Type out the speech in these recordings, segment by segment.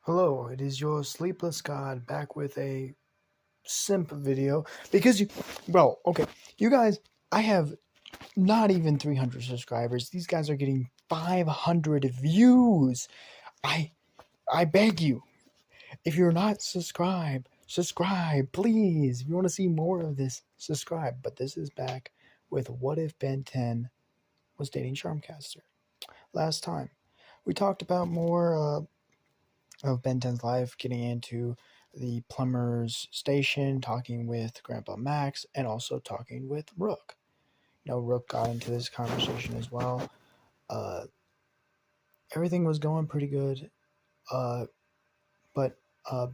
Hello, it is your sleepless god back with a simp video because you guys, I have not even 300 subscribers. These guys are getting 500 views. I I beg you, if you're not subscribe, please. If you want to see more of this, subscribe. But this is back with what if Ben 10 was dating Charmcaster. Last time, we talked about more of Ben 10's life, getting into the plumber's station, talking with Grandpa Max, and also talking with Rook. Rook got into this conversation as well. Uh, Everything was going pretty good, but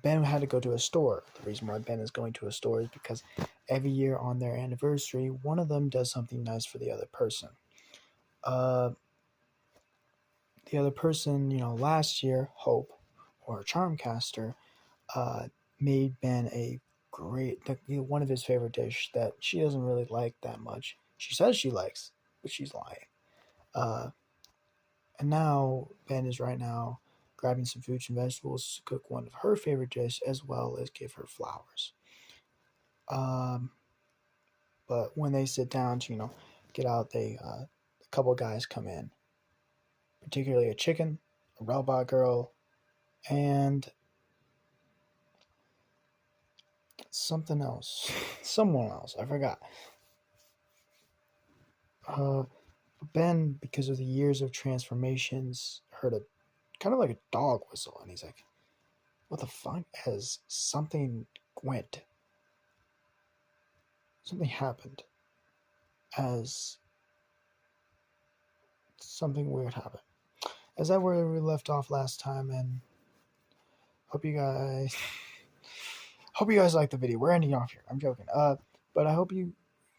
Ben had to go to a store. The reason why Ben is going to a store is because every year on their anniversary, one of them does something nice for the other person. Uh, the other person, last year, Hope, or Charmcaster, uh, made Ben a one of his favorite dish that she doesn't really like that much. She says she likes, but she's lying. Uh, and now Ben is right now grabbing some fruits and vegetables to cook one of her favorite dishes as well as give her flowers. Um, but when they sit down to get out, a couple guys come in, particularly a chicken, a robot girl, and something else, someone else. I forgot. Uh, Ben, because of the years of transformations, heard a kind of like a dog whistle, and he's like, "What the fuck?" As went, something happened, as something weird happened. As that where we left off last time, and hope you guys, hope you guys like the video. We're ending off here. I'm joking. But I hope you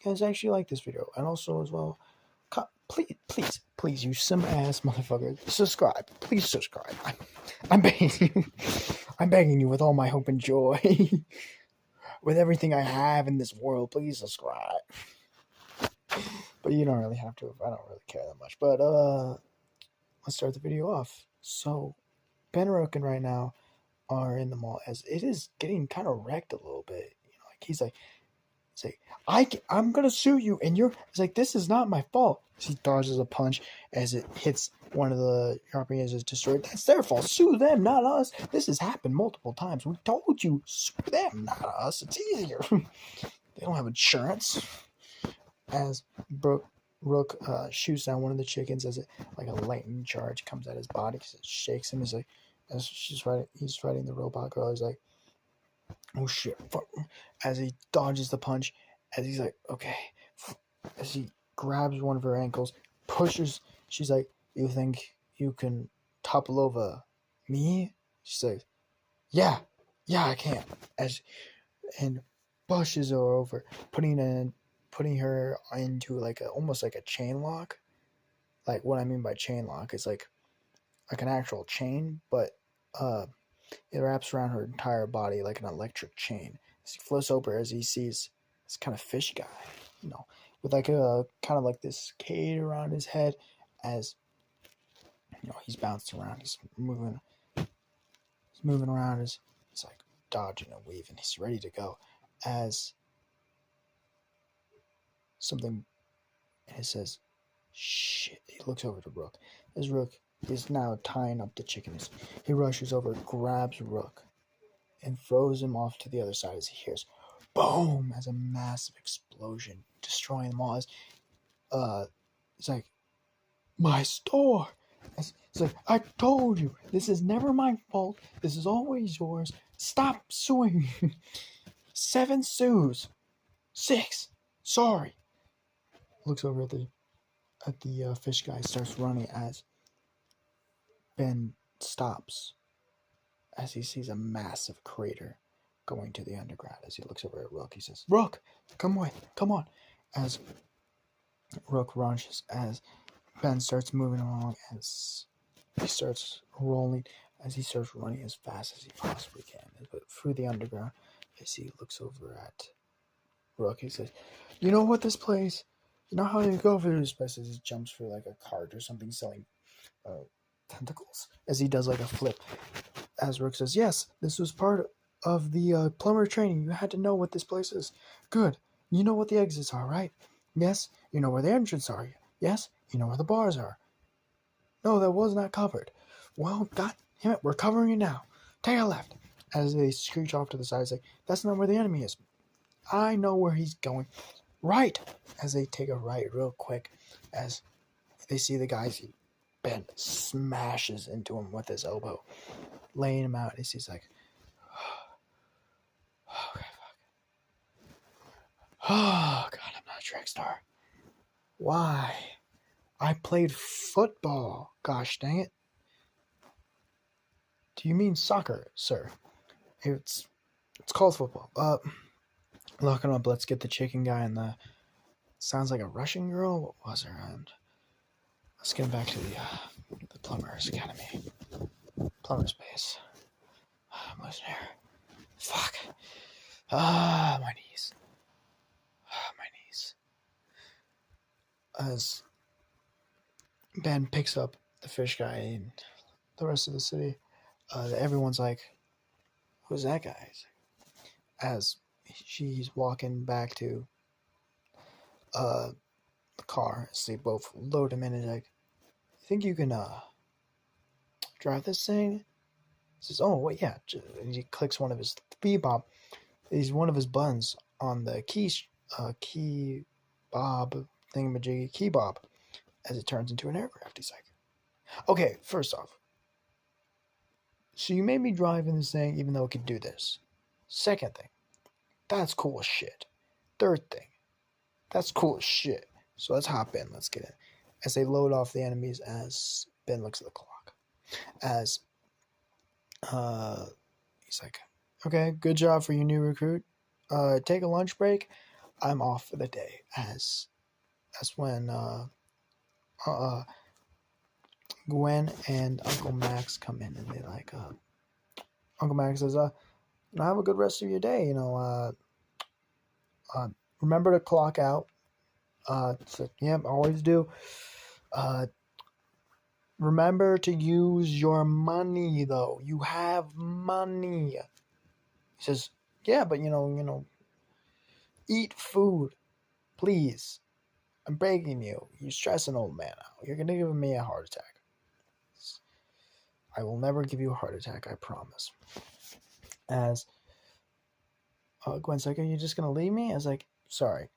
guys actually like this video, and also as well, please, you some ass motherfucker, subscribe. Please subscribe. I'm begging you. I'm begging you with all my hope and joy. With everything I have in this world, please subscribe. But you don't really have to. I don't really care that much. But let's start the video off. So Ben and Roken right now are in the mall as it is getting kind of wrecked a little bit. He's like, I'm gonna sue you, and it's like, this is not my fault. He dodges a punch as it hits one of the Europeans, is destroyed. That's their fault. Sue them, not us. This has happened multiple times. We told you, sue them, not us. It's easier. They don't have insurance. As Rook shoots down one of the chickens, as like a lightning charge comes at his body, because it shakes him. As he's fighting the robot girl. He's like, oh shit, fuck. As he dodges the punch, as he's like, okay, as he grabs one of her ankles, pushes, she's like, you think you can topple over me? She's like, yeah, I can. And pushes her over, putting her into almost like a chain lock. Like, what I mean by chain lock is like an actual chain, but it wraps around her entire body like an electric chain. As he floats over, as he sees this kind of fish guy, with like a kind of like this cage around his head, as he's bouncing around, he's moving around, as he's like dodging and weaving, he's ready to go, as something, and it says, shit. He looks over to Rook. As Rook is now tying up the chickens, he rushes over, grabs Rook, and throws him off to the other side as he hears boom, as a massive explosion, destroying them all. As it's like, my store. It's like, I told you, this is never my fault. This is always yours. Stop suing me. 7 sues. 6. Sorry. Looks over at the fish guy, starts running as Ben stops, as he sees a massive crater going to the underground. As he looks over at Rook, he says, Rook, come on. As Rook rushes, as Ben starts moving along, as he starts rolling, as he starts running as fast as he possibly can, but through the underground. As he looks over at Rook, he says, you know what, this place, you know how you go through this place, as he jumps through like a cart or something selling tentacles, as he does like a flip As Rook says, yes, this was part of the plumber training. You had to know what this place is. Good. You know what the exits are, right? Yes. You know where the entrance are. Yes. You know where the bars are. No, that was not covered. Well, god damn it, we're covering it now. Take a left. As they screech off to the side, say, that's not where the enemy is. I know where he's going. Right. As they take a right real quick, as they see the guys, Ben smashes into him with his elbow, laying him out. He's like, okay, fuck. Oh, God, I'm not a track star. Why? I played football. Gosh dang it. Do you mean soccer, sir? It's called football. Locking up, let's get the chicken guy and the... Sounds like a Russian girl? What was her? Let's get back to the Plumbers Academy. Plumber's base. I'm losing here. Fuck. My knees. My knees. As Ben picks up the fish guy and the rest of the city, everyone's like, who's that guy? As she's walking back to the car, as they both load him in, and like, you think you can drive this thing? He says, oh, wait, yeah. And he clicks one of his bebop. He's one of his buttons on the key bob thingamajiggy key bob as it turns into an aircraft. He's like, okay, first off, so you made me drive in this thing even though it could do this. Second thing, that's cool as shit. Third thing, that's cool as shit. So let's hop in. Let's get in. As they load off the enemies, as Ben looks at the clock. As he's like, okay, good job for you new recruit. Take a lunch break. I'm off for the day. As that's when Gwen and Uncle Max come in, and they like, Uncle Max says, have a good rest of your day. Remember to clock out. So, yeah, always do. Remember to use your money, though. You have money. He says, yeah, but eat food, please. I'm begging you. You stress an old man out. You're gonna give me a heart attack. I will never give you a heart attack, I promise. As Gwen's like, are you just gonna leave me? I was like, sorry,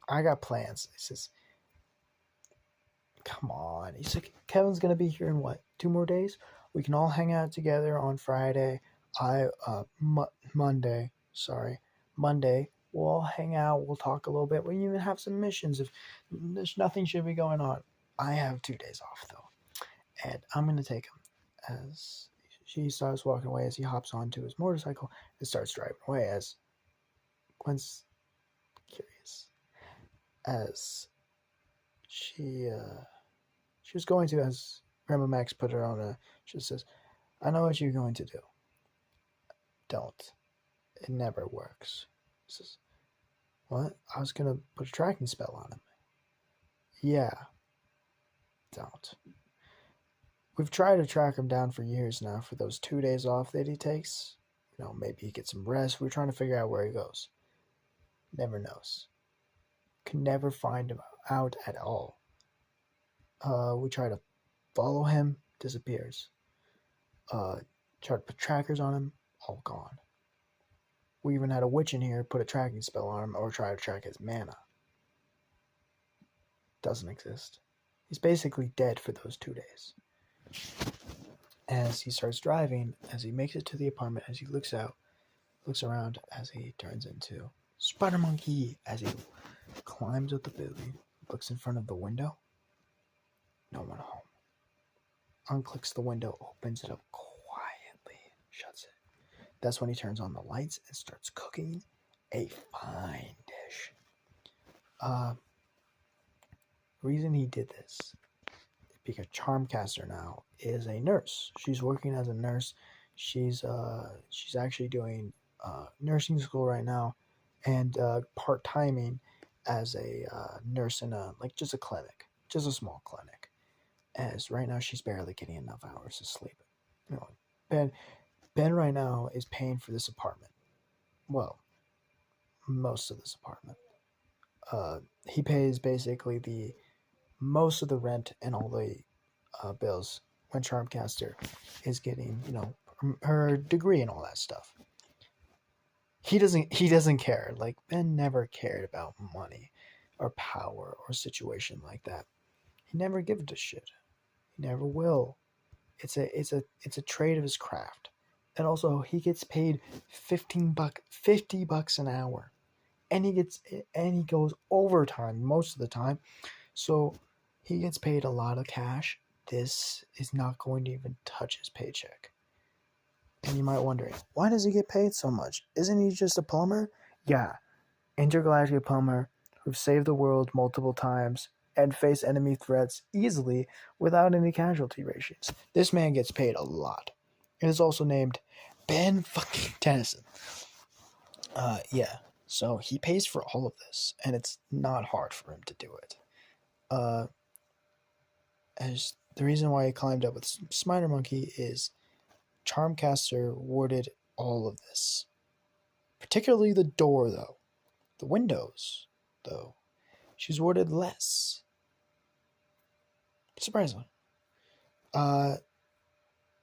I got plans. He says, come on. He's like, Kevin's gonna be here in what, 2 more days? We can all hang out together on Friday. Monday. We'll all hang out. We'll talk a little bit. We even have some missions. If there's nothing should be going on. I have 2 days off though, and I'm gonna take him. As she starts walking away, as he hops onto his motorcycle and starts driving away. As Gwen's curious, as she was going to, as Grandma Max put her on she says, I know what you're going to do. Don't. It never works. She says, what? I was going to put a tracking spell on him. Yeah. Don't. We've tried to track him down for years now for those 2 days off that he takes. Maybe he gets some rest. We're trying to figure out where he goes. Never knows. Can never find him out at all. We try to follow him, disappears. Try to put trackers on him, all gone. We even had a witch in here put a tracking spell on him or try to track his mana. Doesn't exist. He's basically dead for those 2 days. As he starts driving, as he makes it to the apartment, as he looks around, as he turns into Spider Monkey, as he climbs up the building, looks in front of the window. No one home. Unclicks the window, opens it up quietly, shuts it. That's when he turns on the lights and starts cooking a fine dish. Reason he did this, because Charmcaster now is a nurse. She's working as a nurse. She's actually doing nursing school right now, and part-timing as a nurse in just a clinic, just a small clinic. As right now she's barely getting enough hours of sleep. Ben Ben right now is paying for this apartment. Well, most of this apartment. Uh, he pays basically the most of the rent and all the bills when Charmcaster is getting, her degree and all that stuff. He doesn't care. Like Ben never cared about money or power or situation like that. He never gave a shit. He never will. It's a trade of his craft. And also he gets paid 50 bucks an hour. And he goes overtime most of the time. So he gets paid a lot of cash. This is not going to even touch his paycheck. And you might wonder, why does he get paid so much? Isn't he just a plumber? Yeah, intergalactic plumber who've saved the world multiple times and faced enemy threats easily without any casualty ratios. This man gets paid a lot. It is also named Ben fucking Tennyson. Yeah. So he pays for all of this, and it's not hard for him to do it. Uh, as the reason why he climbed up with Spider Monkey is Charmcaster warded all of this, particularly the door, though. The windows, though, she's warded less. Surprisingly.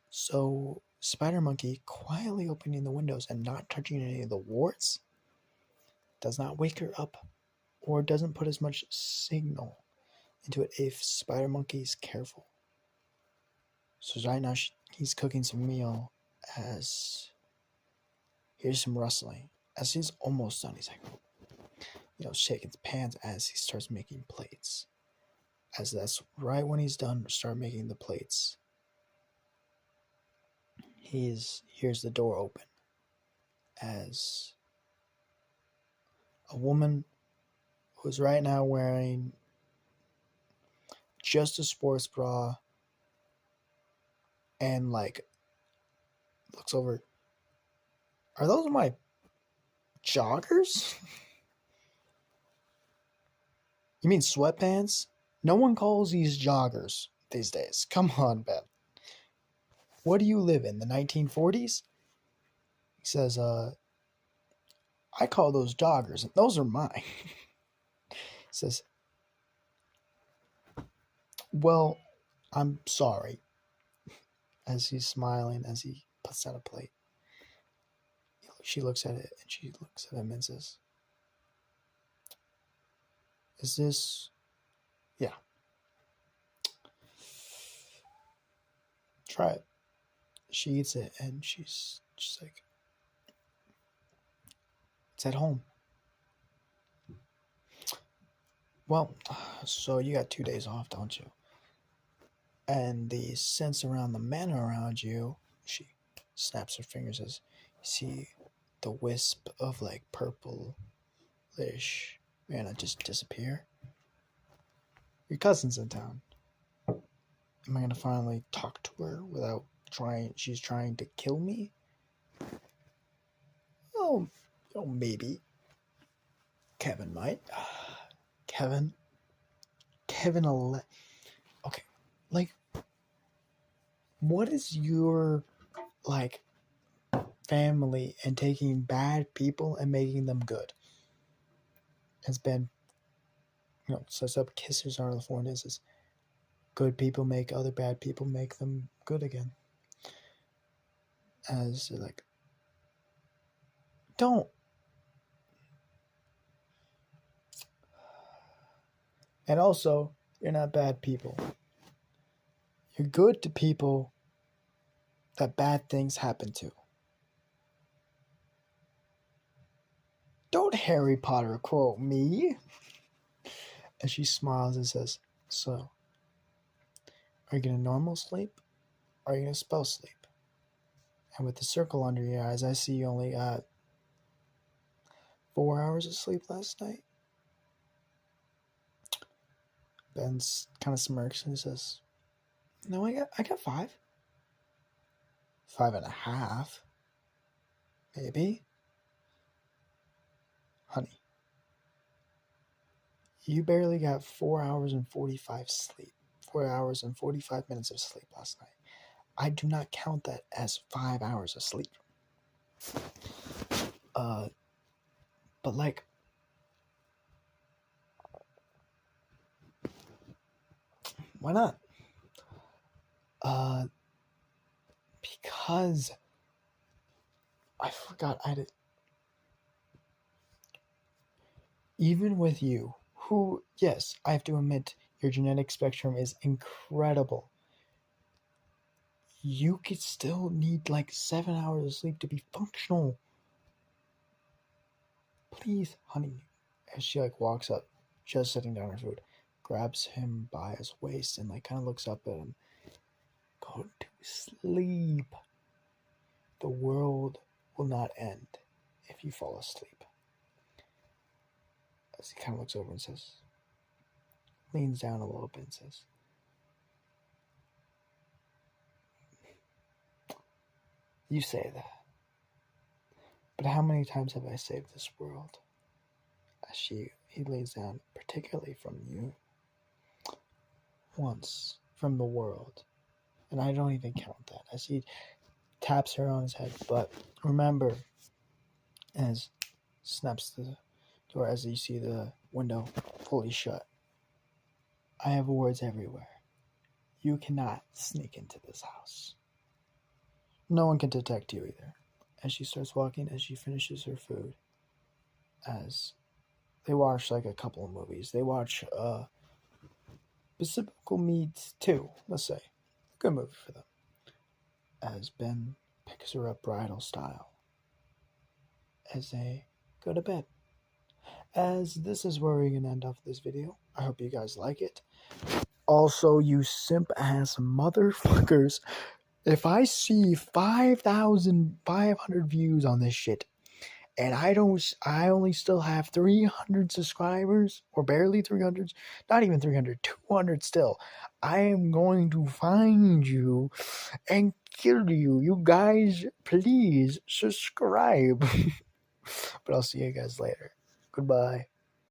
So Spider Monkey quietly opening the windows and not touching any of the warts does not wake her up or doesn't put as much signal into it if Spider Monkey's careful. So right now he's cooking some meal as here's some rustling. As he's almost done, he's like, shaking his pans as he starts making plates. As that's right when he's done, start making the plates. Hears the door open as a woman who's right now wearing just a sports bra and looks over. Are those my joggers? You mean sweatpants? No one calls these joggers these days. Come on, Ben. What do you live in, the 1940s? He says, I call those joggers, and those are mine. He says, well, I'm sorry. As he's smiling, as he puts out a plate. She looks at it, and she looks at him and says, is this... Yeah. Try it. She eats it, and she's like, it's at home. Well, so you got 2 days off, don't you? And the scents around the men around you, she snaps her fingers as you see the wisp of purplish mana just disappear. Your cousin's in town. Am I gonna finally talk to her without she's trying to kill me? Oh, maybe. Kevin might. Kevin, okay, what is your family and taking bad people and making them good? Has been, sets up Kissers Are the Fornes is good people make other bad people make them good again. As don't. And also, you're not bad people. You're good to people that bad things happen to. Don't Harry Potter quote me. And she smiles and says, so, are you going to normal sleep? Or are you going to spell sleep? And with the circle under your eyes, I see you only got 4 hours of sleep last night. Ben kind of smirks and says, no, I got 5. 5.5. Maybe. Honey, you barely got 4 hours and 45 sleep. 4 hours and 45 minutes of sleep last night. I do not count that as 5 hours of sleep. But like, why not? Because I forgot I did. Even with you, who, yes, I have to admit, your genetic spectrum is incredible. You could still need like 7 hours of sleep to be functional. Please, honey. As she like walks up, just setting down her food, grabs him by his waist and like kind of looks up at him. Go to sleep. The world will not end if you fall asleep. As he kind of looks over and says, leans down a little bit and says, you say that. But how many times have I saved this world? As he lays down, particularly from you. Once from the world. And I don't even count that. As he taps her on his head. But remember, as snaps the door as you see the window fully shut. I have wards everywhere. You cannot sneak into this house. No one can detect you either. As she starts walking, as she finishes her food, as they watch like a couple of movies. They watch Pacifical Meat 2, let's say. Good movie for them. As Ben picks her up bridal style. As they go to bed. As this is where we're going to end off this video. I hope you guys like it. Also, you simp ass motherfuckers. If I see 5,500 views on this shit, and I only still have 300 subscribers, or barely 300, not even 300, 200 still, I am going to find you and kill you. You guys, please subscribe. But I'll see you guys later. Goodbye.